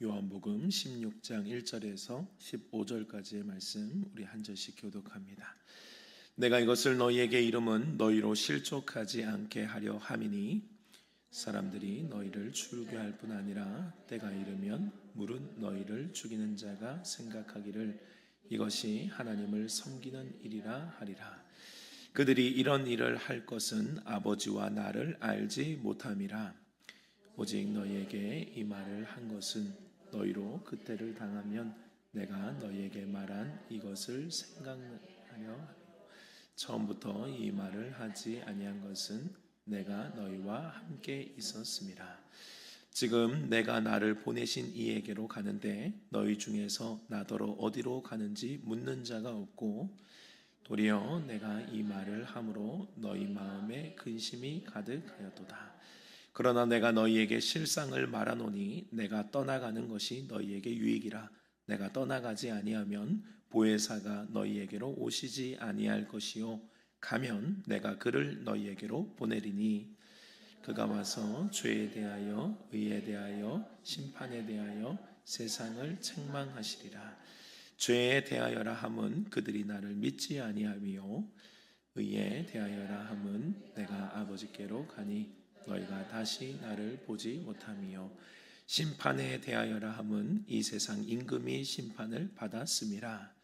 요한복음 16장 1절에서 15절까지의 말씀 우리 한 절씩 교독합니다. 내가 이것을 너희에게 이름은 너희로 실족하지 않게 하려 함이니 사람들이 너희를 죽게 할 뿐 아니라 때가 이르면 물은 너희를 죽이는 자가 생각하기를 이것이 하나님을 섬기는 일이라 하리라. 그들이 이런 일을 할 것은 아버지와 나를 알지 못함이라. 오직 너희에게 이 말을 한 것은 너희로 그때를 당하면 내가 너희에게 말한 이것을 생각하려 하며 처음부터 이 말을 하지 아니한 것은 내가 너희와 함께 있었음이라. 지금 내가 나를 보내신 이에게로 가는데 너희 중에서 나더러 어디로 가는지 묻는 자가 없고 도리어 내가 이 말을 함으로 너희 마음에 근심이 가득하였도다. 그러나 내가 너희에게 실상을 말하노니 내가 떠나가는 것이 너희에게 유익이라. 내가 떠나가지 아니하면 보혜사가 너희에게로 오시지 아니할 것이요 가면 내가 그를 너희에게로 보내리니 그가 와서 죄에 대하여 의에 대하여 심판에 대하여 세상을 책망하시리라. 죄에 대하여라 함은 그들이 나를 믿지 아니하며 의에 대하여라 함은 내가 아버지께로 가니 너희가 다시 나를 보지 못하며 심판에 대하여라 함은 이 세상 임금이 심판을 받았음이라.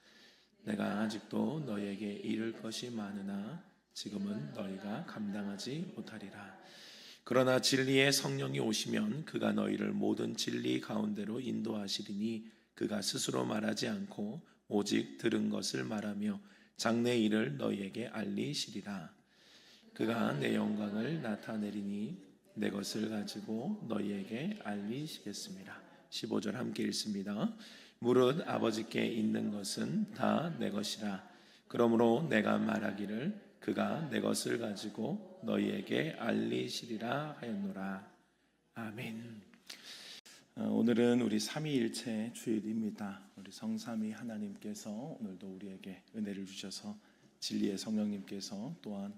내가 아직도 너희에게 이를 것이 많으나 지금은 너희가 감당하지 못하리라. 그러나 진리의 성령이 오시면 그가 너희를 모든 진리 가운데로 인도하시리니 그가 스스로 말하지 않고 오직 들은 것을 말하며 장래 일을 너희에게 알리시리라. 그가 내 영광을 나타내리니 내 것을 가지고 너희에게 알리시겠습니다. 15절 함께 읽습니다. 무릇 아버지께 있는 것은 다 내 것이라. 그러므로 내가 말하기를 그가 내 것을 가지고 너희에게 알리시리라 하였노라. 아멘. 오늘은 우리 삼위일체 주일입니다. 우리 성삼위 하나님께서 오늘도 우리에게 은혜를 주셔서 진리의 성령님께서 또한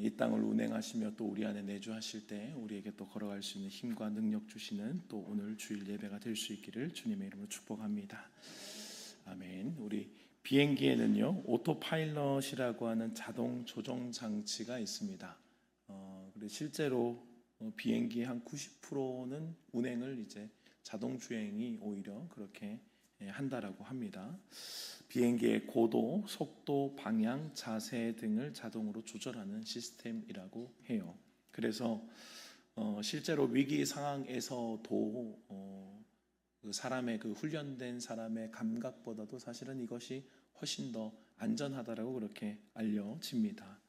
이 땅을 운행하시며 또 우리 안에 내주하실 때 우리에게 또 걸어갈 수 있는 힘과 능력 주시는 또 오늘 주일 예배가 될 수 있기를 주님의 이름으로 축복합니다. 아멘. 우리 비행기에는요 오토파일럿이라고 하는 자동 조종 장치가 있습니다. 그리고 실제로 비행기의 한 90%는 운행을 이제 자동 주행이 오히려 그렇게 한다라고 합니다. 비행기의 고도, 속도, 방향, 자세 등을 자동으로 조절하는 시스템이라고 해요. 그래서 실제로 위기 상황에서도 그 사람의 그 훈련된 사람의 감각보다도 사실은 이것이 훨씬 더 안전하다라고 그렇게 알려집니다.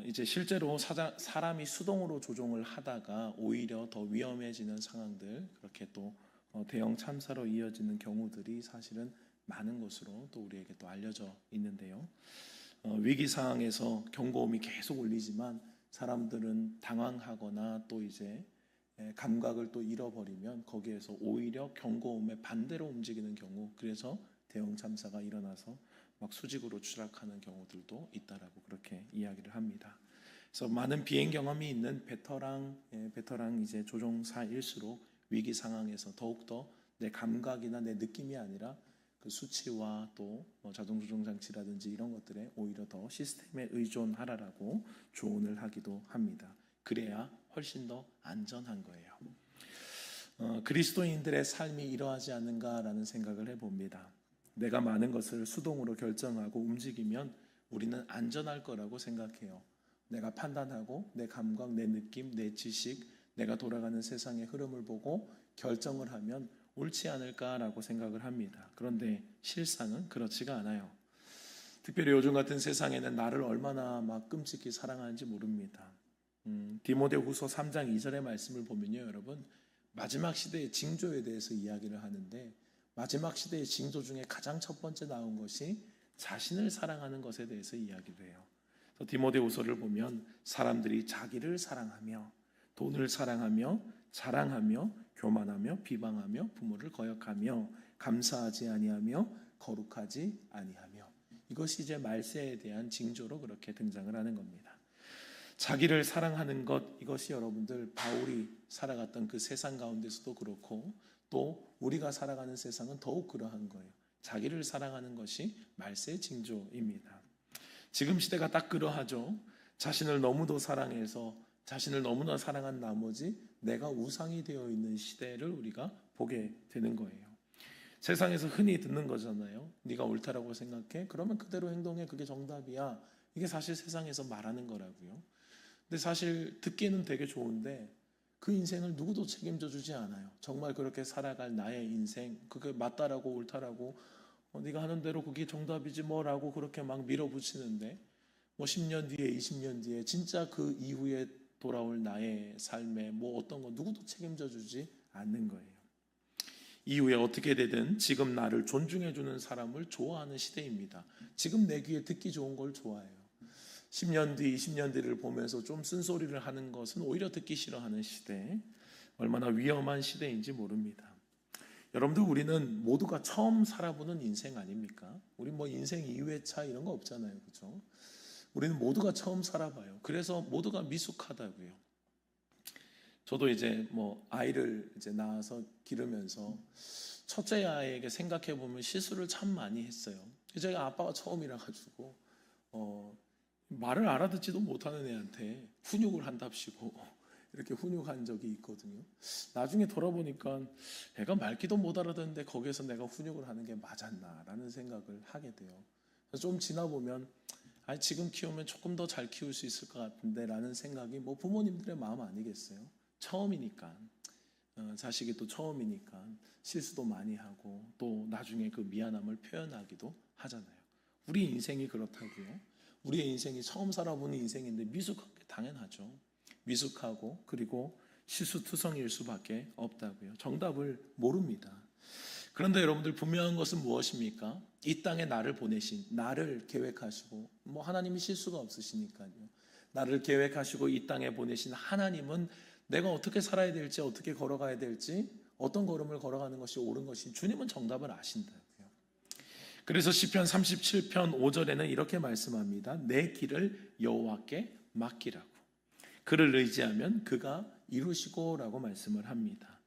이제 실제로 사람이 수동으로 조종을 하다가 오히려 더 위험해지는 상황들, 그렇게 또 대형 참사로 이어지는 경우들이 사실은 많은 것으로 또 우리에게 또 알려져 있는데요. 위기 상황에서 경고음이 계속 울리지만 사람들은 당황하거나 또 이제 감각을 또 잃어버리면 거기에서 오히려 경고음에 반대로 움직이는 경우, 그래서 대형 참사가 일어나서 막 수직으로 추락하는 경우들도 있다라고 그렇게 이야기를 합니다. 그래서 많은 비행 경험이 있는 베테랑 이제 조종사일수록 위기 상황에서 더욱더 내 감각이나 내 느낌이 아니라 그 수치와 또 자동 조종 장치라든지 이런 것들에 오히려 더 시스템에 의존하라라고 조언을 하기도 합니다. 그래야 훨씬 더 안전한 거예요. 그리스도인들의 삶이 이러하지 않는가라는 생각을 해봅니다. 내가 많은 것을 수동으로 결정하고 움직이면 우리는 안전할 거라고 생각해요. 내가 판단하고 내 감각, 내 느낌, 내 지식, 내가 돌아가는 세상의 흐름을 보고 결정을 하면 옳지 않을까라고 생각을 합니다. 그런데 실상은 그렇지가 않아요. 특별히 요즘 같은 세상에는 나를 얼마나 막 끔찍히 사랑하는지 모릅니다. 디모데후서 3장 2절의 말씀을 보면요, 여러분, 마지막 시대의 징조에 대해서 이야기를 하는데 마지막 시대의 징조 중에 가장 첫 번째 나온 것이 자신을 사랑하는 것에 대해서 이야기를 해요. 그래서 디모데후서를 보면 사람들이 자기를 사랑하며 돈을 사랑하며 자랑하며 교만하며 비방하며 부모를 거역하며 감사하지 아니하며 거룩하지 아니하며, 이것이 이제 말세에 대한 징조로 그렇게 등장을 하는 겁니다. 자기를 사랑하는 것, 이것이 여러분들 바울이 살아갔던 그 세상 가운데서도 그렇고 또 우리가 살아가는 세상은 더욱 그러한 거예요. 자기를 사랑하는 것이 말세의 징조입니다. 지금 시대가 딱 그러하죠. 자신을 너무도 사랑해서 자신을 너무나 사랑한 나머지 내가 우상이 되어 있는 시대를 우리가 보게 되는 거예요. 세상에서 흔히 듣는 거잖아요. 네가 옳다라고 생각해? 그러면 그대로 행동해. 그게 정답이야. 이게 사실 세상에서 말하는 거라고요. 근데 사실 듣기는 되게 좋은데 그 인생을 누구도 책임져 주지 않아요. 정말 그렇게 살아갈 나의 인생, 그게 맞다라고 옳다라고 네가 하는 대로 그게 정답이지 뭐라고 그렇게 막 밀어붙이는데 뭐 10년 뒤에 20년 뒤에 진짜 그 이후에 돌아올 나의 삶에 뭐 어떤 거 누구도 책임져 주지 않는 거예요. 이후에 어떻게 되든 지금 나를 존중해 주는 사람을 좋아하는 시대입니다. 지금 내 귀에 듣기 좋은 걸 좋아해요. 10년 뒤, 20년 뒤를 보면서 좀 쓴소리를 하는 것은 오히려 듣기 싫어하는 시대. 얼마나 위험한 시대인지 모릅니다. 여러분들, 우리는 모두가 처음 살아보는 인생 아닙니까? 우리 뭐 인생 2회차 이런 거 없잖아요. 그렇죠? 우리는 모두가 처음 살아봐요. 그래서 모두가 미숙하다고요. 저도 이제 뭐 아이를 이제 낳아서 기르면서 첫째 아이에게 생각해 보면 실수를 참 많이 했어요. 제가 아빠가 처음이라 가지고 말을 알아듣지도 못하는 애한테 훈육을 한답시고 이렇게 훈육한 적이 있거든요. 나중에 돌아보니까 애가 말귀도 못 알아듣는데 거기에서 내가 훈육을 하는 게 맞았나라는 생각을 하게 돼요. 좀 지나 보면 지금 키우면 조금 더 잘 키울 수 있을 것 같은데 라는 생각이 뭐 부모님들의 마음 아니겠어요? 처음이니까, 자식이 또 처음이니까 실수도 많이 하고 또 나중에 그 미안함을 표현하기도 하잖아요. 우리 인생이 그렇다고요. 우리의 인생이 처음 살아보는 인생인데 미숙한 게 당연하죠. 미숙하고 그리고 실수투성이일 수밖에 없다고요. 정답을 모릅니다. 그런데 여러분들, 분명한 것은 무엇입니까? 이 땅에 나를 보내신, 나를 계획하시고, 뭐 하나님이 실수가 없으시니까요. 나를 계획하시고 이 땅에 보내신 하나님은 내가 어떻게 살아야 될지, 어떻게 걸어가야 될지, 어떤 걸음을 걸어가는 것이 옳은 것인지 주님은 정답을 아신다고요. 그래서 시편 37편 5절에는 이렇게 말씀합니다. 내 길을 여호와께 맡기라고. 그를 의지하면 그가 이루시고라고 말씀을 합니다.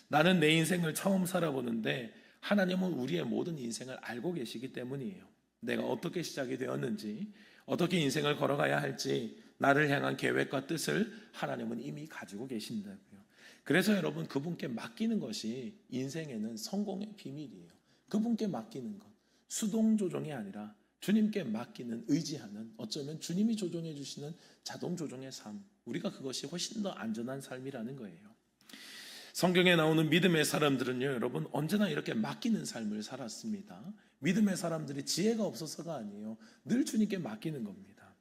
나는 내 인생을 처음 살아보는데 하나님은 우리의 모든 인생을 알고 계시기 때문이에요. 내가 어떻게 시작이 되었는지, 어떻게 인생을 걸어가야 할지, 나를 향한 계획과 뜻을 하나님은 이미 가지고 계신다고요. 그래서 여러분, 그분께 맡기는 것이 인생에는 성공의 비밀이에요. 그분께 맡기는 것, 수동 조종이 아니라 주님께 맡기는, 의지하는, 어쩌면 주님이 조종해 주시는 자동 조종의 삶, 우리가 그것이 훨씬 더 안전한 삶이라는 거예요. 성경에 나오는 믿음의 사람들은요, 여러분, 언제나 이렇게 맡기는 삶을 살았습니다. 믿음의 사람들이 지혜가 없어서가 아니에요. 늘 주님께 맡기는 겁니다.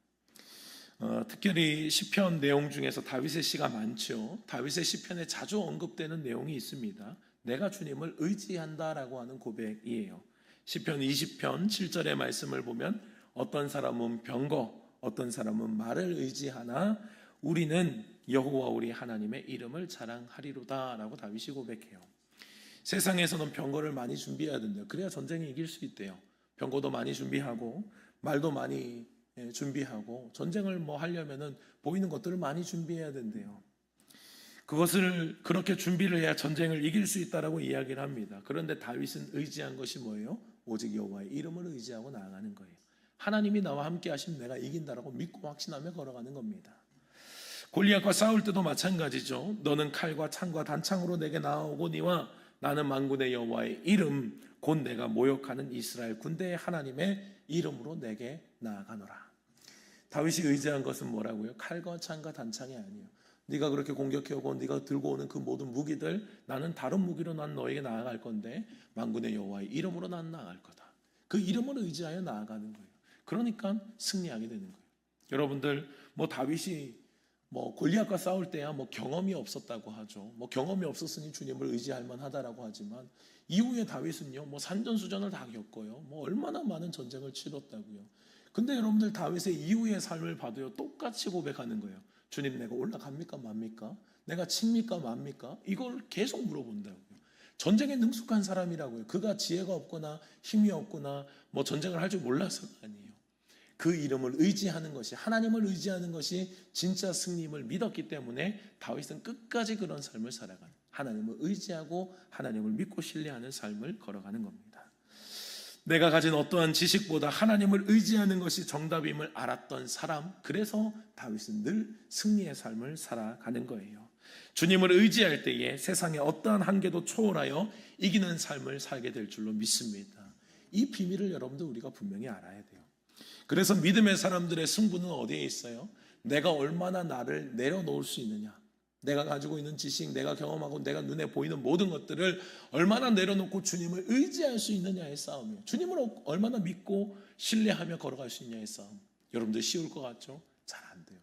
특별히 시편 내용 중에서 다윗의 시가 많죠. 다윗의 시편에 자주 언급되는 내용이 있습니다. 내가 주님을 의지한다라고 하는 고백이에요. 시편 20편 7절의 말씀을 보면 어떤 사람은 병거, 어떤 사람은 말을 의지하나 우리는 여호와 우리 하나님의 이름을 자랑하리로다라고 다윗이 고백해요. 세상에서는 병거를 많이 준비해야 된대요. 그래야 전쟁에 이길 수 있대요. 병거도 많이 준비하고 말도 많이 준비하고 전쟁을 뭐 하려면은 보이는 것들을 많이 준비해야 된대요. 그것을 그렇게 준비를 해야 전쟁을 이길 수 있다라고 이야기를 합니다. 그런데 다윗은 의지한 것이 뭐예요? 오직 여호와의 이름을 의지하고 나아가는 거예요. 하나님이 나와 함께 하시면 내가 이긴다라고 믿고 확신하며 걸어가는 겁니다. 골리앗과 싸울 때도 마찬가지죠. 너는 칼과 창과 단창으로 내게 나아오거니와 나는 만군의 여호와의 이름 곧 내가 모욕하는 이스라엘 군대의 하나님의 이름으로 내게 나아가노라. 다윗이 의지한 것은 뭐라고요? 칼과 창과 단창이 아니에요. 네가 그렇게 공격해오고 네가 들고 오는 그 모든 무기들, 나는 다른 무기로 난 너에게 나아갈 건데 만군의 여호와의 이름으로 난 나아갈 거다. 그 이름을 의지하여 나아가는 거예요. 그러니까 승리하게 되는 거예요. 여러분들, 뭐 다윗이 뭐 골리앗과 싸울 때야 뭐 경험이 없었다고 하죠. 뭐 경험이 없었으니 주님을 의지할 만하다라고 하지만 이후에 다윗은요, 뭐 산전수전을 다 겪어요. 뭐 얼마나 많은 전쟁을 치렀다고요. 근데 여러분들, 다윗의 이후의 삶을 봐도요, 똑같이 고백하는 거예요. 주님, 내가 올라갑니까 맙니까? 내가 칩니까 맙니까? 이걸 계속 물어본다고요. 전쟁에 능숙한 사람이라고요. 그가 지혜가 없거나 힘이 없거나 뭐 전쟁을 할 줄 몰라서가 아니에요. 그 이름을 의지하는 것이, 하나님을 의지하는 것이 진짜 승리임을 믿었기 때문에 다윗은 끝까지 그런 삶을 살아가는, 하나님을 의지하고 하나님을 믿고 신뢰하는 삶을 걸어가는 겁니다. 내가 가진 어떠한 지식보다 하나님을 의지하는 것이 정답임을 알았던 사람, 그래서 다윗은 늘 승리의 삶을 살아가는 거예요. 주님을 의지할 때에 세상의 어떠한 한계도 초월하여 이기는 삶을 살게 될 줄로 믿습니다. 이 비밀을 여러분들 우리가 분명히 알아야 돼요. 그래서 믿음의 사람들의 승부는 어디에 있어요? 내가 얼마나 나를 내려놓을 수 있느냐, 내가 가지고 있는 지식, 내가 경험하고 내가 눈에 보이는 모든 것들을 얼마나 내려놓고 주님을 의지할 수 있느냐의 싸움이에요. 주님을 얼마나 믿고 신뢰하며 걸어갈 수 있냐의 싸움. 여러분들 쉬울 것 같죠? 잘 안 돼요.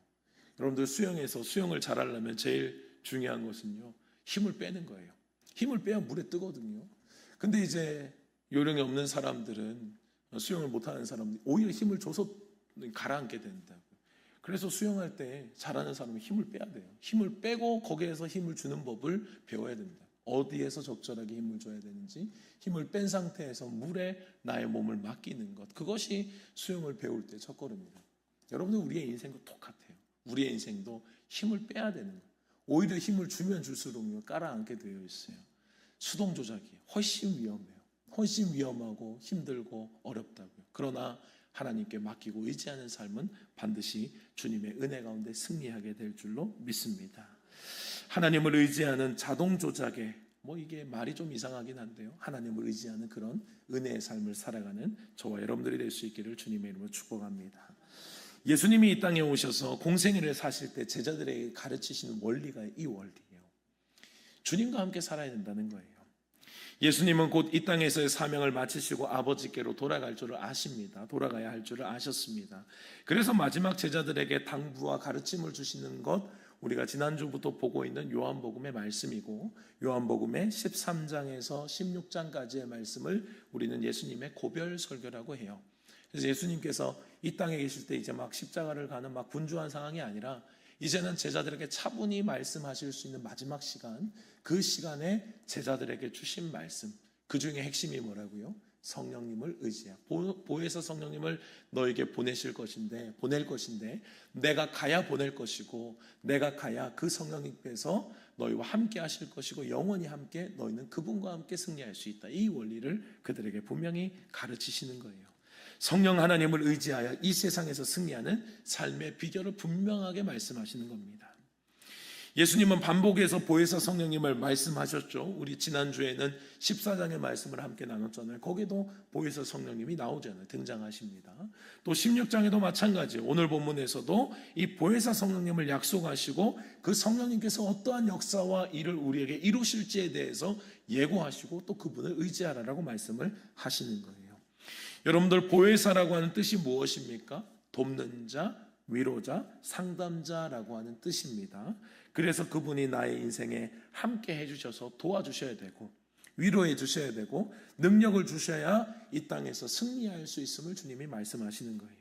여러분들 수영에서 수영을 잘하려면 제일 중요한 것은요, 힘을 빼는 거예요. 힘을 빼야 물에 뜨거든요. 근데 이제 요령이 없는 사람들은, 수영을 못하는 사람들이 오히려 힘을 줘서 가라앉게 된다고. 그래서 수영할 때 잘하는 사람은 힘을 빼야 돼요. 힘을 빼고 거기에서 힘을 주는 법을 배워야 됩니다. 어디에서 적절하게 힘을 줘야 되는지, 힘을 뺀 상태에서 물에 나의 몸을 맡기는 것, 그것이 수영을 배울 때 첫걸음입니다. 여러분들 우리의 인생도 똑같아요. 우리의 인생도 힘을 빼야 되는 거예요. 오히려 힘을 주면 줄수록요 깔아앉게 되어 있어요. 수동 조작이 훨씬 위험해요. 훨씬 위험하고 힘들고 어렵다고요. 그러나 하나님께 맡기고 의지하는 삶은 반드시 주님의 은혜 가운데 승리하게 될 줄로 믿습니다. 하나님을 의지하는 자동 조작에, 이게 말이 좀 이상하긴 한데요, 하나님을 의지하는 그런 은혜의 삶을 살아가는 저와 여러분들이 될 수 있기를 주님의 이름으로 축복합니다. 예수님이 이 땅에 오셔서 공생애를 사실 때 제자들에게 가르치시는 원리가 이 원리예요. 주님과 함께 살아야 된다는 거예요. 예수님은 곧 이 땅에서의 사명을 마치시고 아버지께로 돌아갈 줄을 아십니다. 돌아가야 할 줄을 아셨습니다. 그래서 마지막 제자들에게 당부와 가르침을 주시는 것, 우리가 지난주부터 보고 있는 요한복음의 말씀이고, 요한복음의 13장에서 16장까지의 말씀을 우리는 예수님의 고별 설교라고 해요. 그래서 예수님께서 이 땅에 계실 때 이제 막 십자가를 가는 막 분주한 상황이 아니라 이제는 제자들에게 차분히 말씀하실 수 있는 마지막 시간, 그 시간에 제자들에게 주신 말씀, 그 중에 핵심이 뭐라고요? 성령님을 의지해. 보혜사 성령님을 너에게 보낼 것인데 내가 가야 보낼 것이고, 내가 가야 그 성령님께서 너희와 함께 하실 것이고, 영원히 함께 너희는 그분과 함께 승리할 수 있다. 이 원리를 그들에게 분명히 가르치시는 거예요. 성령 하나님을 의지하여 이 세상에서 승리하는 삶의 비결을 분명하게 말씀하시는 겁니다. 예수님은 반복해서 보혜사 성령님을 말씀하셨죠. 우리 지난주에는 14장의 말씀을 함께 나눴잖아요. 거기도 보혜사 성령님이 나오잖아요. 등장하십니다. 또 16장에도 마찬가지예요. 오늘 본문에서도 이 보혜사 성령님을 약속하시고 그 성령님께서 어떠한 역사와 일을 우리에게 이루실지에 대해서 예고하시고 또 그분을 의지하라라고 말씀을 하시는 거예요. 여러분들, 보혜사라고 하는 뜻이 무엇입니까? 돕는 자, 위로자, 상담자라고 하는 뜻입니다. 그래서 그분이 나의 인생에 함께 해주셔서 도와주셔야 되고, 위로해 주셔야 되고, 능력을 주셔야 이 땅에서 승리할 수 있음을 주님이 말씀하시는 거예요.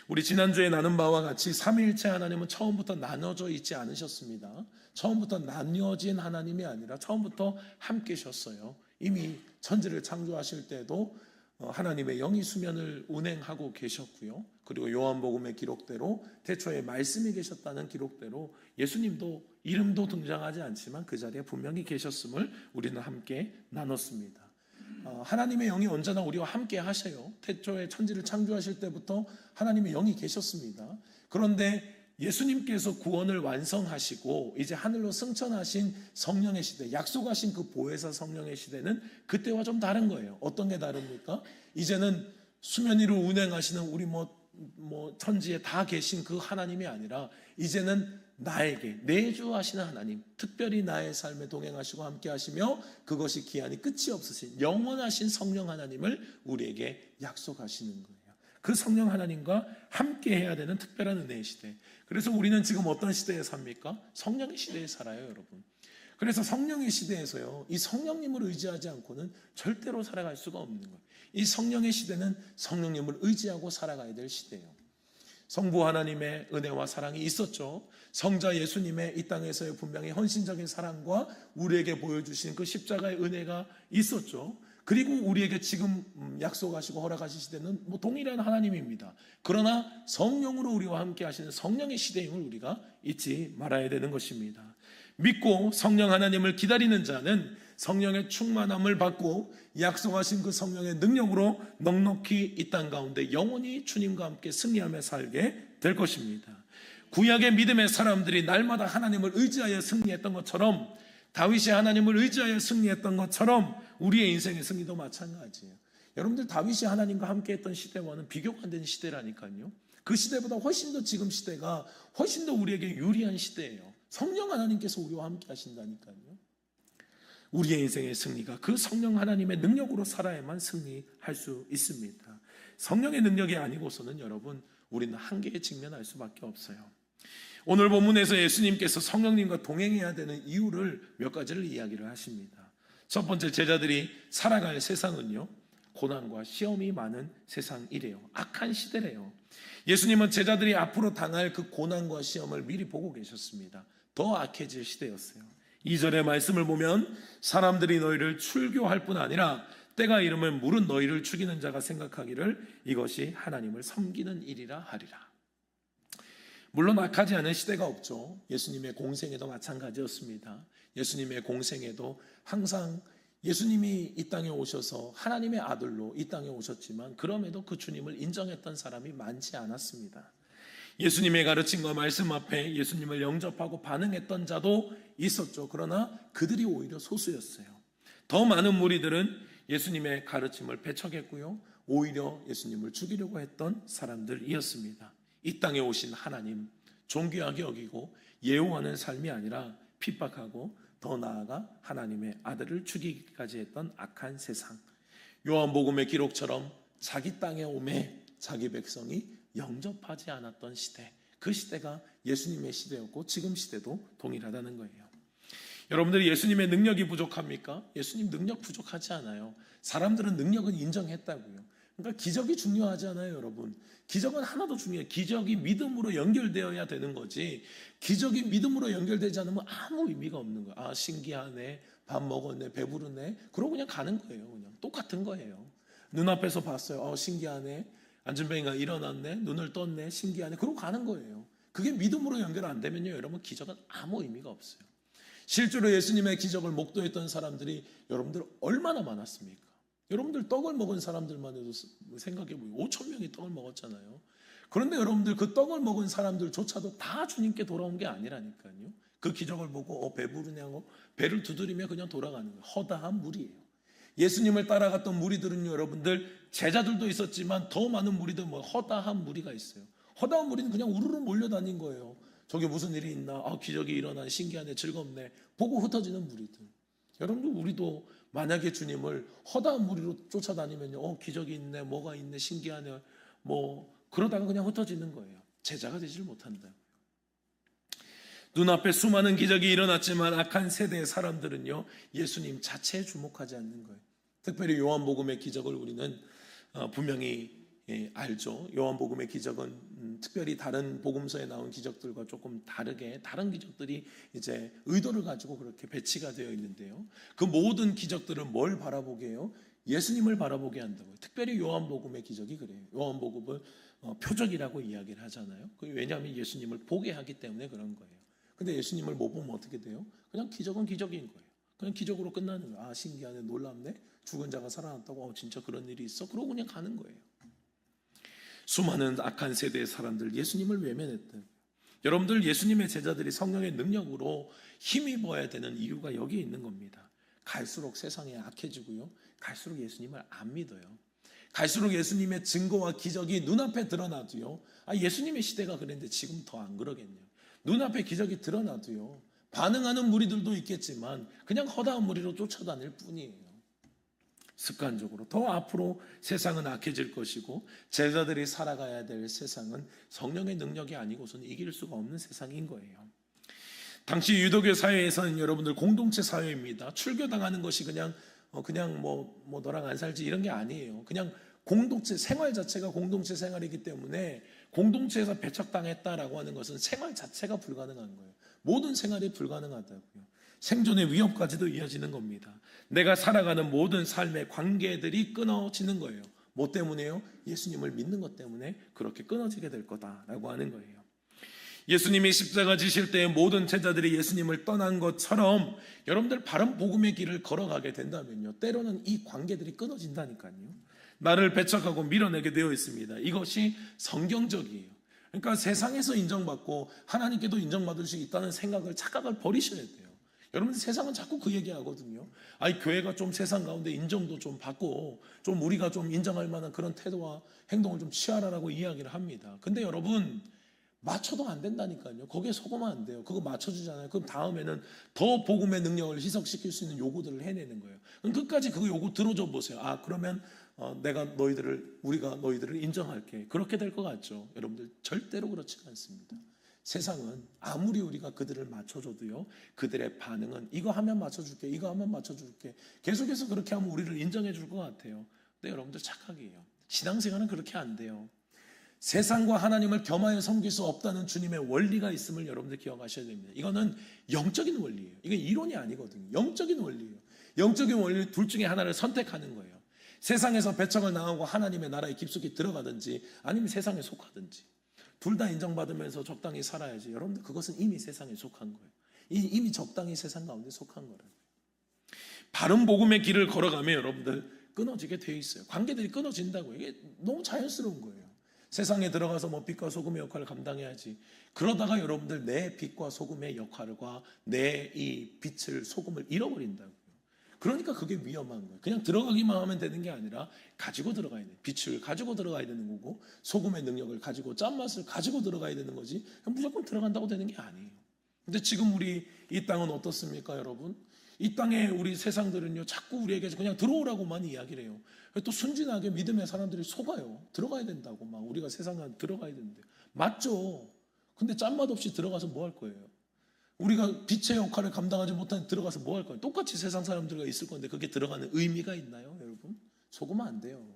우리 지난주에 나눈 바와 같이 삼위일체 하나님은 처음부터 나눠져 있지 않으셨습니다. 처음부터 나뉘어진 하나님이 아니라 처음부터 함께 계셨어요. 이미 천지를 창조하실 때도 하나님의 영이 수면을 운행하고 계셨고요. 그리고 요한복음의 기록대로 태초에 말씀이 계셨다는 기록대로 예수님도 이름도 등장하지 않지만 그 자리에 분명히 계셨음을 우리는 함께 나눴습니다. 하나님의 영이 언제나 우리와 함께 하셔요. 태초에 천지를 창조하실 때부터 하나님의 영이 계셨습니다. 그런데 예수님께서 구원을 완성하시고 이제 하늘로 승천하신 성령의 시대, 약속하신 그 보혜사 성령의 시대는 그때와 좀 다른 거예요. 어떤 게 다릅니까? 이제는 수면 위로 운행하시는 우리 천지에 다 계신 그 하나님이 아니라 이제는 나에게 내주하시는 하나님, 특별히 나의 삶에 동행하시고 함께 하시며 그것이 기한이 끝이 없으신 영원하신 성령 하나님을 우리에게 약속하시는 거예요. 그 성령 하나님과 함께 해야 되는 특별한 은혜의 시대. 그래서 우리는 지금 어떤 시대에 삽니까? 성령의 시대에 살아요, 여러분. 그래서 성령의 시대에서요, 이 성령님을 의지하지 않고는 절대로 살아갈 수가 없는 거예요. 이 성령의 시대는 성령님을 의지하고 살아가야 될 시대예요. 성부 하나님의 은혜와 사랑이 있었죠. 성자 예수님의 이 땅에서의 분명히 헌신적인 사랑과 우리에게 보여주신 그 십자가의 은혜가 있었죠. 그리고 우리에게 지금 약속하시고 허락하신 시대는 동일한 하나님입니다. 그러나 성령으로 우리와 함께 하시는 성령의 시대임을 우리가 잊지 말아야 되는 것입니다. 믿고 성령 하나님을 기다리는 자는 성령의 충만함을 받고 약속하신 그 성령의 능력으로 넉넉히 이 땅 가운데 영원히 주님과 함께 승리하며 살게 될 것입니다. 구약의 믿음의 사람들이 날마다 하나님을 의지하여 승리했던 것처럼, 다윗이 하나님을 의지하여 승리했던 것처럼 우리의 인생의 승리도 마찬가지예요. 여러분들, 다윗이 하나님과 함께 했던 시대와는 비교가 안 되는 시대라니까요. 그 시대보다 훨씬 더 지금 시대가 훨씬 더 우리에게 유리한 시대예요. 성령 하나님께서 우리와 함께 하신다니까요. 우리의 인생의 승리가 그 성령 하나님의 능력으로 살아야만 승리할 수 있습니다. 성령의 능력이 아니고서는 여러분, 우리는 한계에 직면할 수밖에 없어요. 오늘 본문에서 예수님께서 성령님과 동행해야 되는 이유를 몇 가지를 이야기를 하십니다. 첫 번째, 제자들이 살아갈 세상은요, 고난과 시험이 많은 세상이래요. 악한 시대래요. 예수님은 제자들이 앞으로 당할 그 고난과 시험을 미리 보고 계셨습니다. 더 악해질 시대였어요. 2절의 말씀을 보면 사람들이 너희를 출교할 뿐 아니라 때가 이르면 물은 너희를 죽이는 자가 생각하기를 이것이 하나님을 섬기는 일이라 하리라. 물론 악하지 않은 시대가 없죠. 예수님의 공생에도 마찬가지였습니다. 예수님의 공생에도 항상 예수님이 이 땅에 오셔서 하나님의 아들로 이 땅에 오셨지만 그럼에도 그 주님을 인정했던 사람이 많지 않았습니다. 예수님의 가르침과 말씀 앞에 예수님을 영접하고 반응했던 자도 있었죠. 그러나 그들이 오히려 소수였어요. 더 많은 무리들은 예수님의 가르침을 배척했고요, 오히려 예수님을 죽이려고 했던 사람들이었습니다. 이 땅에 오신 하나님 존귀하게 여기고 예우하는 삶이 아니라 핍박하고 더 나아가 하나님의 아들을 죽이기까지 했던 악한 세상. 요한복음의 기록처럼 자기 땅에 오매 자기 백성이 영접하지 않았던 시대, 그 시대가 예수님의 시대였고 지금 시대도 동일하다는 거예요. 여러분들이 예수님의 능력이 부족합니까? 예수님 능력 부족하지 않아요. 사람들은 능력은 인정했다고요. 그러니까 기적이 중요하지 않아요, 여러분. 기적은 하나도 중요해요. 기적이 믿음으로 연결되어야 되는 거지, 기적이 믿음으로 연결되지 않으면 아무 의미가 없는 거예요. 아, 신기하네, 밥 먹었네, 배부르네, 그러고 그냥 가는 거예요. 그냥 똑같은 거예요. 눈앞에서 봤어요. 신기하네, 안진뱅이가 일어났네, 눈을 떴네, 신기하네, 그러고 가는 거예요. 그게 믿음으로 연결 안 되면요, 여러분, 기적은 아무 의미가 없어요. 실제로 예수님의 기적을 목도했던 사람들이 여러분들 얼마나 많았습니까? 여러분들 떡을 먹은 사람들만 해도 생각해보세요. 5,000명이 떡을 먹었잖아요. 그런데 여러분들 그 떡을 먹은 사람들조차도 다 주님께 돌아온 게 아니라니까요. 그 기적을 보고 배부르냐고 배를 두드리며 그냥 돌아가는 거예요. 허다한 무리예요. 예수님을 따라갔던 무리들은요, 여러분들 제자들도 있었지만 더 많은 무리들, 허다한 무리가 있어요. 허다한 무리는 그냥 우르르 몰려다닌 거예요. 저게 무슨 일이 있나, 기적이 일어나네, 신기하네, 즐겁네, 보고 흩어지는 무리들. 여러분들, 우리도 만약에 주님을 허다한 무리로 쫓아다니면요, 기적이 있네, 뭐가 있네, 신기하네, 그러다가 그냥 흩어지는 거예요. 제자가 되질 못한다고요. 눈앞에 수많은 기적이 일어났지만 악한 세대의 사람들은요, 예수님 자체에 주목하지 않는 거예요. 특별히 요한복음의 기적을 우리는 분명히 알죠. 요한복음의 기적은 특별히 다른 복음서에 나온 기적들과 조금 다르게, 다른 기적들이 이제 의도를 가지고 그렇게 배치가 되어 있는데요, 그 모든 기적들은 뭘 바라보게 해요? 예수님을 바라보게 한다고요. 특별히 요한복음의 기적이 그래요. 요한복음을 표적이라고 이야기를 하잖아요. 왜냐하면 예수님을 보게 하기 때문에 그런 거예요. 근데 예수님을 못 보면 어떻게 돼요? 그냥 기적은 기적인 거예요. 그냥 기적으로 끝나는 거예요. 신기하네, 놀랍네, 죽은 자가 살아났다고, 진짜 그런 일이 있어? 그러고 그냥 가는 거예요. 수많은 악한 세대의 사람들, 예수님을 외면했던, 여러분들, 예수님의 제자들이 성령의 능력으로 힘입어야 되는 이유가 여기에 있는 겁니다. 갈수록 세상이 악해지고요, 갈수록 예수님을 안 믿어요. 갈수록 예수님의 증거와 기적이 눈앞에 드러나도요, 예수님의 시대가 그랬는데 지금 더 안 그러겠네요. 눈앞에 기적이 드러나도요, 반응하는 무리들도 있겠지만 그냥 허다한 무리로 쫓아다닐 뿐이에요. 습관적으로. 더 앞으로 세상은 악해질 것이고 제자들이 살아가야 될 세상은 성령의 능력이 아니고서는 이길 수가 없는 세상인 거예요. 당시 유대교 사회에서는 여러분들 공동체 사회입니다. 출교당하는 것이 그냥 너랑 안 살지 이런 게 아니에요. 그냥 공동체 생활 자체가 공동체 생활이기 때문에 공동체에서 배척당했다라고 하는 것은 생활 자체가 불가능한 거예요. 모든 생활이 불가능하다고요. 생존의 위협까지도 이어지는 겁니다. 내가 살아가는 모든 삶의 관계들이 끊어지는 거예요. 뭐 때문에요? 예수님을 믿는 것 때문에 그렇게 끊어지게 될 거다라고 하는 거예요. 예수님이 십자가 지실 때 모든 제자들이 예수님을 떠난 것처럼 여러분들 바른 복음의 길을 걸어가게 된다면요, 때로는 이 관계들이 끊어진다니까요. 나를 배척하고 밀어내게 되어 있습니다. 이것이 성경적이에요. 그러니까 세상에서 인정받고 하나님께도 인정받을 수 있다는 착각을 버리셔야 돼요. 여러분, 세상은 자꾸 그 얘기하거든요. 교회가 좀 세상 가운데 인정도 좀 받고 좀 우리가 좀 인정할 만한 그런 태도와 행동을 좀 취하라라고 이야기를 합니다. 근데 여러분, 맞춰도 안 된다니까요. 거기에 속으면 안 돼요. 그거 맞춰주잖아요. 그럼 다음에는 더 복음의 능력을 희석시킬 수 있는 요구들을 해내는 거예요. 그럼 끝까지 그 요구 들어줘 보세요. 그러면 우리가 너희들을 인정할게. 그렇게 될 것 같죠? 여러분들, 절대로 그렇지가 않습니다. 세상은 아무리 우리가 그들을 맞춰줘도요, 그들의 반응은 이거 하면 맞춰줄게, 이거 하면 맞춰줄게, 계속해서 그렇게 하면 우리를 인정해 줄 것 같아요. 근데 여러분들 착각이에요. 신앙생활은 그렇게 안 돼요. 세상과 하나님을 겸하여 섬길 수 없다는 주님의 원리가 있음을 여러분들 기억하셔야 됩니다. 이거는 영적인 원리예요. 이건 이론이 아니거든요. 영적인 원리예요. 영적인 원리 둘 중에 하나를 선택하는 거예요. 세상에서 배척을 당하고 하나님의 나라에 깊숙이 들어가든지 아니면 세상에 속하든지 둘 다 인정받으면서 적당히 살아야지. 여러분들, 그것은 이미 세상에 속한 거예요. 이미 적당히 세상 가운데 속한 거라고요. 바른 복음의 길을 걸어가면 여러분들 끊어지게 되어 있어요. 관계들이 끊어진다고요. 이게 너무 자연스러운 거예요. 세상에 들어가서 빛과 소금의 역할을 감당해야지. 그러다가 여러분들 내 빛과 소금의 역할과 내 이 빛을 소금을 잃어버린다고요. 그러니까 그게 위험한 거예요. 그냥 들어가기만 하면 되는 게 아니라 가지고 들어가야 돼요. 빛을 가지고 들어가야 되는 거고 소금의 능력을 가지고 짠맛을 가지고 들어가야 되는 거지 무조건 들어간다고 되는 게 아니에요. 근데 지금 우리 이 땅은 어떻습니까, 여러분? 이 땅에 우리 세상들은요, 자꾸 우리에게 그냥 들어오라고만 이야기를 해요. 또 순진하게 믿음의 사람들이 속아요. 들어가야 된다고 막 우리가 세상에 들어가야 되는데. 맞죠? 근데 짠맛 없이 들어가서 뭐 할 거예요? 우리가 빛의 역할을 감당하지 못한 들어가서 뭐 할 거예요? 똑같이 세상 사람들과 있을 건데 그게 들어가는 의미가 있나요, 여러분? 속으면 안 돼요.